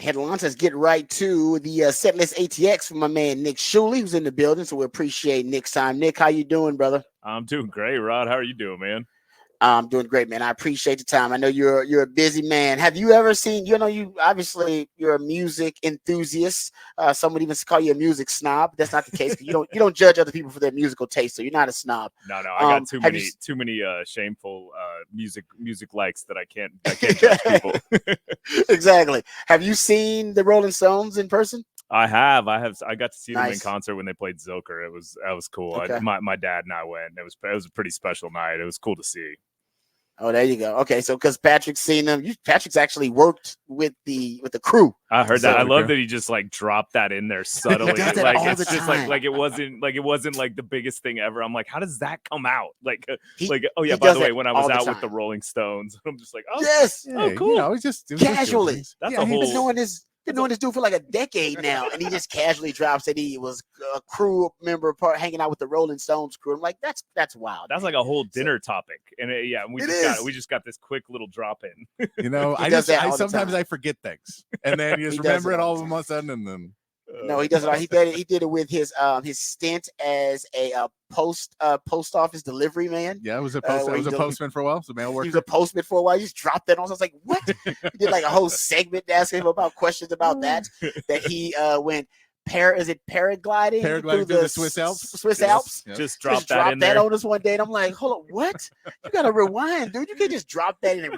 Headlines. Let's get right to the Setlist ATX from my man Nick Shuley, who's in the building. So we appreciate Nick's time. Nick, how you doing, brother? I'm doing great, Rod. How are you doing, man? I'm doing great, man. I appreciate the time. I know you're a busy man. Have you ever seen? You obviously you're a music enthusiast. Some would even call you a music snob. That's not the case. You don't judge other people for their musical taste, so you're not a snob. No, I got too many shameful music likes that I can't judge people. Exactly. Have you seen the Rolling Stones in person? I have. I got to see them in concert when they played Zilker. That was cool. Okay. My dad and I went. It was a pretty special night. It was cool to see. Oh, there you go. Okay, so because Patrick's seen them, Patrick's actually worked with the crew. I heard that. I love that he just like dropped that in there subtly. It's just like it wasn't like the biggest thing ever. I'm like, how does that come out? Oh yeah. By the way, when I was out with the Rolling Stones, I'm just like, oh yes, oh cool. It was just casually. That's a whole. Been knowing this dude for like a decade now, and he just casually drops that he was a crew member hanging out with the Rolling Stones crew. I'm like, that's wild. That's like a whole dinner topic, and we just got this quick little drop in. I sometimes I forget things, and then you just remember it all of a sudden, and then. No, he does it. He did it with his stint as a post office delivery man. Yeah, I was a postman for a while. So mail worker. He was a postman for a while. He just dropped that on. So I was like, what? He did like a whole segment asking him about questions about that he went. Is it paragliding through the Swiss Alps? Yes. Just drop that in there. On us one day, and I'm like, hold on, what? You gotta rewind, dude. You can't just drop that in and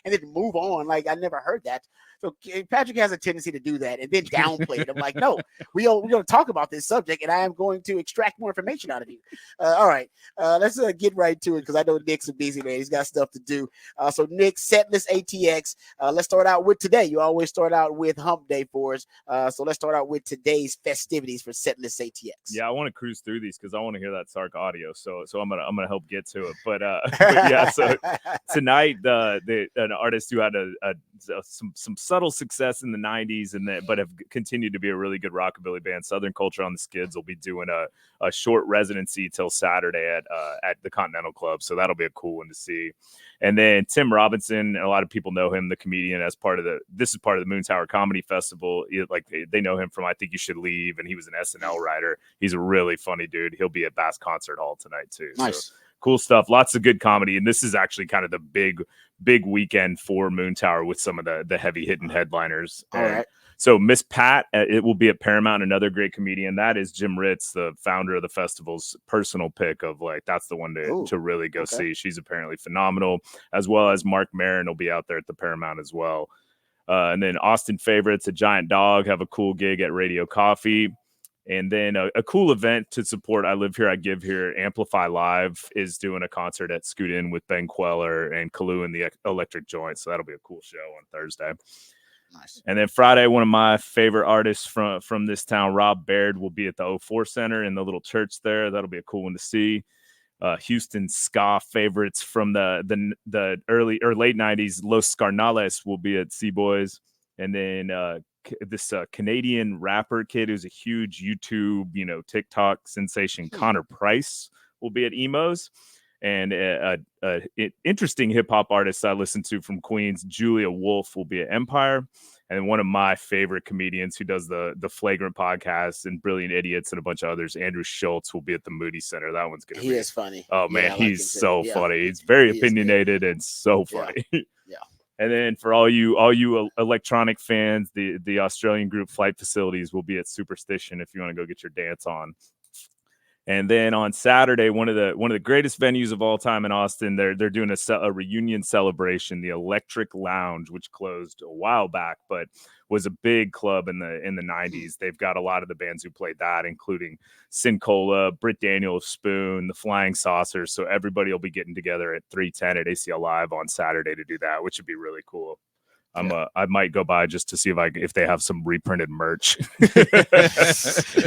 then move on. Like I never heard that. So Patrick has a tendency to do that and then downplay it. I'm like, no, we're going to talk about this subject, and I am going to extract more information out of you. All right, let's get right to it because I know Nick's a busy man. He's got stuff to do. So Nick, Setlist ATX. Let's start out with today. You always start out with Hump Day for us. So let's start out with today's festivities for Setlist ATX. Yeah, I want to cruise through these because I want to hear that Sark audio. So I'm gonna help get to it. But yeah, so tonight an artist who had some subtle success in the 90s but have continued to be a really good rockabilly band, Southern Culture on the Skids, will be doing a short residency till Saturday at the Continental Club. So that'll be a cool one to see. And then Tim Robinson, a lot of people know him, the comedian, as this is part of the Moon Tower Comedy Festival. They know him from I Think You Should Leave, and he was an SNL writer. He's a really funny dude. He'll be at Bass Concert Hall tonight too. Nice. So, cool stuff. Lots of good comedy. And this is actually kind of the big weekend for Moon Tower with some of the heavy hitting headliners. All right. So Miss Pat, it will be at Paramount, another great comedian. That is Jim Ritz, the founder of the festival's personal pick of that's the one to really go see. She's apparently phenomenal, as well as Mark Maron will be out there at the Paramount as well. And then Austin Favorites, a Giant Dog, have a cool gig at Radio Coffee. And then a cool event to support I Live Here, I Give Here. Amplify Live is doing a concert at Scoot In with Ben Queller and Kalu and the Electric Joint. So that'll be a cool show on Thursday. Nice. And then Friday, one of my favorite artists from this town, Rob Baird, will be at the 04 Center in the little church there. That'll be a cool one to see. Houston ska favorites from the early or late 90s, Los Carnales, will be at C-Boys. And then this Canadian rapper kid who's a huge YouTube, TikTok sensation, Connor Price, will be at Emos. And an interesting hip hop artist I listen to from Queens, Julia Wolf, will be at Empire. And one of my favorite comedians who does the Flagrant podcast and Brilliant Idiots and a bunch of others, Andrew Schultz, will be at the Moody Center. That one's gonna be. He is funny. Oh man, he's so funny. He's very opinionated and so funny. Yeah. And then for all you electronic fans, the Australian group Flight Facilities will be at Superstition if you want to go get your dance on. And then on Saturday, one of the greatest venues of all time in Austin, they're doing a reunion celebration, the Electric Lounge, which closed a while back, but was a big club in the 90s. They've got a lot of the bands who played that, including Sincola, Britt Daniel of Spoon, the Flying Saucers. So everybody will be getting together at 310 at ACL Live on Saturday to do that, which would be really cool. I might go by just to see if they have some reprinted merch.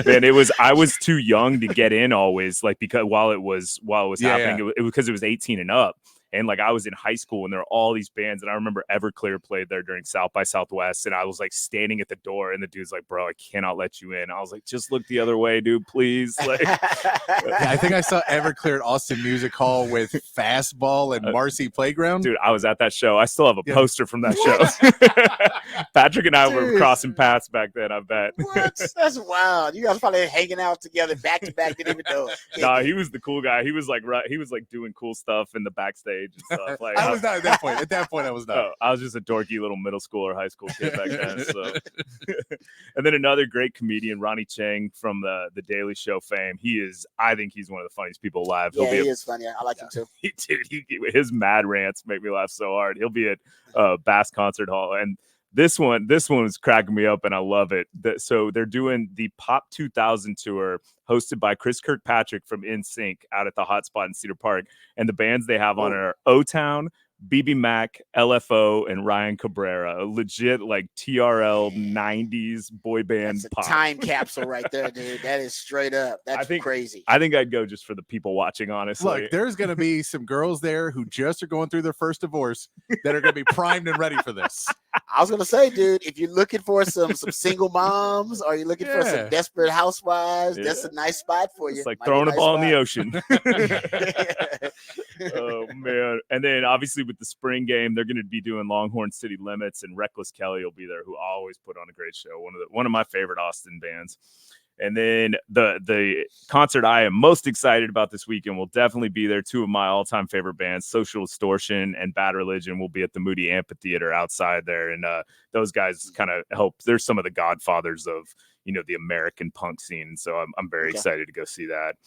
And I was too young to get in always, because while it was happening, it was because it was 18 and up. And like I was in high school and there were all these bands, and I remember Everclear played there during South by Southwest, and I was like standing at the door, and the dude's like, "Bro, I cannot let you in." I was like, "Just look the other way, dude, please." Like, Yeah, I think I saw Everclear at Austin Music Hall with Fastball and Marcy Playground. dude, I was at that show. I still have a poster from that show. Patrick and I were crossing paths back then, I bet. What? That's wild. You guys probably hanging out together back to back. Didn't even know. Nah, he was the cool guy. He was like doing cool stuff in the backstage and stuff. Like I was not at that point. At that point, I was not. Oh, I was just a dorky little middle school or high school kid back then. So, and then another great comedian, Ronnie Chang from the Daily Show fame. I think he's one of the funniest people alive. Yeah, he is funny. I like him too. His mad rants make me laugh so hard. He'll be at Bass Concert Hall, and this one is cracking me up, and I love it. So they're doing the Pop 2000 tour, hosted by Chris Kirkpatrick from NSYNC out at the Hotspot in Cedar Park, and the bands they have on are O-Town, BB Mac, LFO, and Ryan Cabrera. A legit like TRL 90s boy band pop. Time capsule right there, dude. That is straight up. That's crazy. I think I'd go just for the people watching, honestly. Look, there's going to be some girls there who just are going through their first divorce that are going to be primed and ready for this. I was going to say, dude, if you're looking for some single moms or you're looking for some desperate housewives, that's a nice spot for you. It's like throwing a ball in the ocean. Oh, man. And then obviously with the spring game, they're going to be doing Longhorn City Limits, and Reckless Kelly will be there, who always put on a great show. One of my favorite Austin bands. And then the concert I am most excited about this weekend will definitely be there. Two of my all-time favorite bands, Social Distortion and Bad Religion, will be at the Moody Amphitheater outside there. And those guys kind of help. They're some of the godfathers of, the American punk scene. And so I'm very excited to go see that.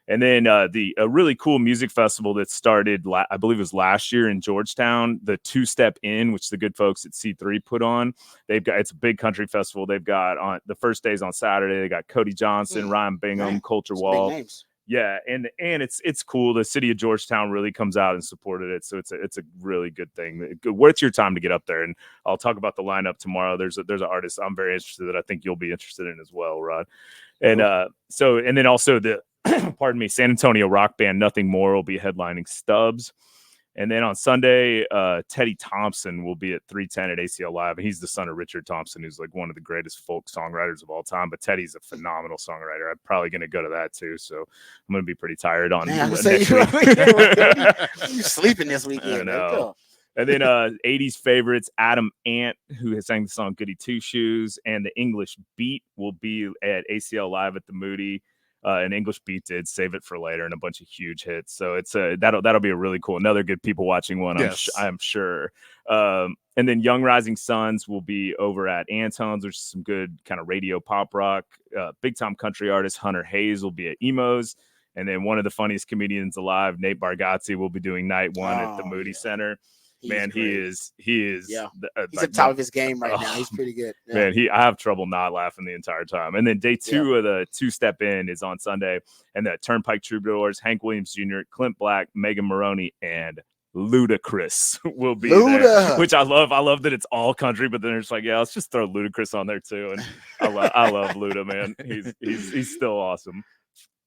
And then a really cool music festival that started, I believe it was last year in Georgetown, the Two Step In, which the good folks at C3 put on. It's a big country festival. They've got on the first days on Saturday. They got Cody Johnson, Ryan Bingham, Culture Wall. Yeah, and it's cool. The city of Georgetown really comes out and supported it, so it's a really good thing. Worth your time to get up there. And I'll talk about the lineup tomorrow. There's an artist I'm very interested that I think you'll be interested in as well, Rod. And and then also the pardon me, San Antonio rock band Nothing More will be headlining Stubbs. And then on Sunday, Teddy Thompson will be at 310 at ACL Live. And he's the son of Richard Thompson, who's like one of the greatest folk songwriters of all time. But Teddy's a phenomenal songwriter. I'm probably going to go to that too. So I'm going to be pretty tired on next week. You're sleeping this weekend. I know. And then 80s favorites, Adam Ant, who has sang the song Goody Two Shoes, and the English Beat will be at ACL Live at the Moody. An English Beat did Save It for Later and a bunch of huge hits. So it's that'll be a really cool, another good people watching one. I'm sure. And then Young Rising Suns will be over at Antone's. There's some good kind of radio pop rock. Big time country artist Hunter Hayes will be at Emo's. And then one of the funniest comedians alive, Nate Bargatze, will be doing night one at the Moody Center. Man, he is. Yeah, he's at the top of his game right now. He's pretty good. Yeah. Man, I have trouble not laughing the entire time. And then day two of the Two Step In is on Sunday, and the Turnpike Troubadours, Hank Williams Jr., Clint Black, Megan Maroney, and Ludacris will be there, which I love. I love that it's all country, but then it's like, let's just throw Ludacris on there too. And I love Luda, man. He's still awesome.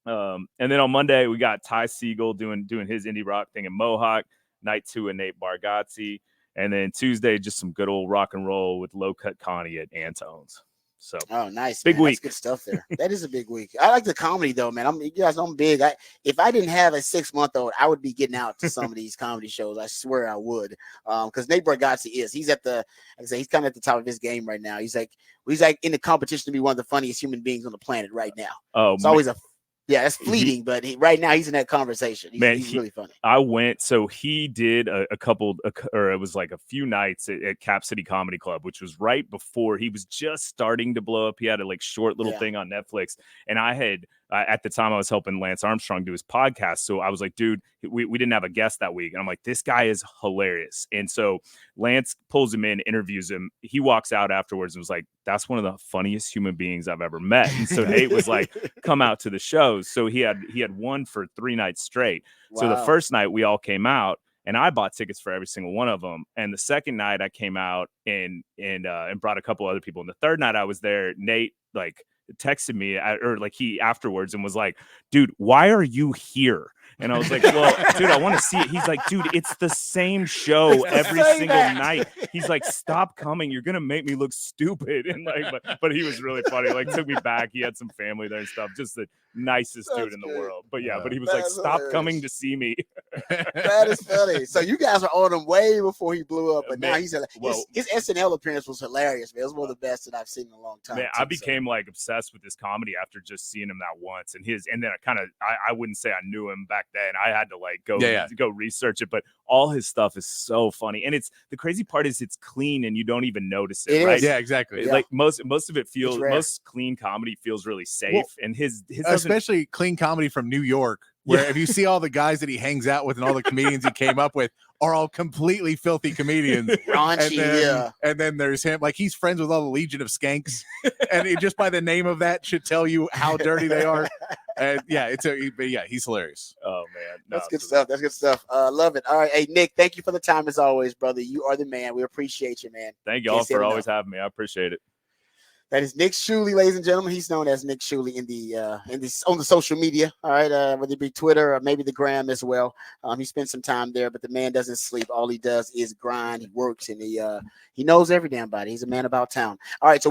And then on Monday we got Ty Segall doing his indie rock thing in Mohawk. Night two and Nate Bargatze, and then Tuesday just some good old rock and roll with Low Cut Connie at Antone's. So nice, big week. That's good stuff there. That is a big week. I like the comedy though, man. You guys know I'm big. If I didn't have a 6-month-old, I would be getting out to some of these comedy shows. I swear I would. Because Nate Bargatze he's at the, like I say, he's kind of at the top of his game right now. He's like in the competition to be one of the funniest human beings on the planet right now. It's always that's fleeting, but right now he's in that conversation. He's really funny. I went, so he did a couple, or it was like a few nights at Cap City Comedy Club, which was right before he was just starting to blow up. He had a short little thing on Netflix, and I had at the time I was helping Lance Armstrong do his podcast. So I was like, dude, we didn't have a guest that week. And I'm like, this guy is hilarious. And so Lance pulls him in, interviews him. He walks out afterwards and was like, that's one of the funniest human beings I've ever met. And so Nate was like, come out to the shows. So he had one for 3 nights straight. Wow. So the first night we all came out, and I bought tickets for every single one of them. And the second night I came out and brought a couple other people. And the third night I was there, Nate texted me he afterwards and was like, dude, why are you here? And I was like, well, dude, I want to see it. He's like, dude, it's the same show every same single act. night. He's like, stop coming. You're gonna make me look stupid. And like, but he was really funny. Like, took me back. He had some family there and stuff. Just the nicest dude That's in the great. world. But yeah, but he was That like, is stop coming hilarious. to see me. That is funny. So you guys were on him way before he blew up, but now Man, he's well- his SNL appearance was hilarious, man. It was one of the best that I've seen in a long time. Man, too, I became like obsessed with his comedy after just seeing him that once, and then I wouldn't say I knew him back then. I had to like go research it, but all his stuff is so funny, and it's the crazy part is it's clean and you don't even notice it, It right? is. Yeah, exactly. Yeah. Like most of it feels It's rare. most clean comedy feels really safe, Well, and his doesn't- Especially clean comedy from New York, where if you see all the guys that he hangs out with and all the comedians he came up with are all completely filthy comedians. raunchy. And then there's him, like he's friends with all the Legion of Skanks, and it, just by the name of that should tell you how dirty they are. And yeah, he's hilarious. oh man, no, That's good so- stuff. That's good stuff. Love it. All right, hey Nick, thank you for the time as always, brother. You are the man. We appreciate you, man. Thank y'all Can't say for it always enough. having me. I appreciate it. That is Nick Shuley, ladies and gentlemen. He's known as Nick Shuley on the social media. All right, whether it be Twitter or maybe the gram as well. He spent some time there, but the man doesn't sleep. All he does is grind. He works, and he knows every damn body. He's a man about town. All right, so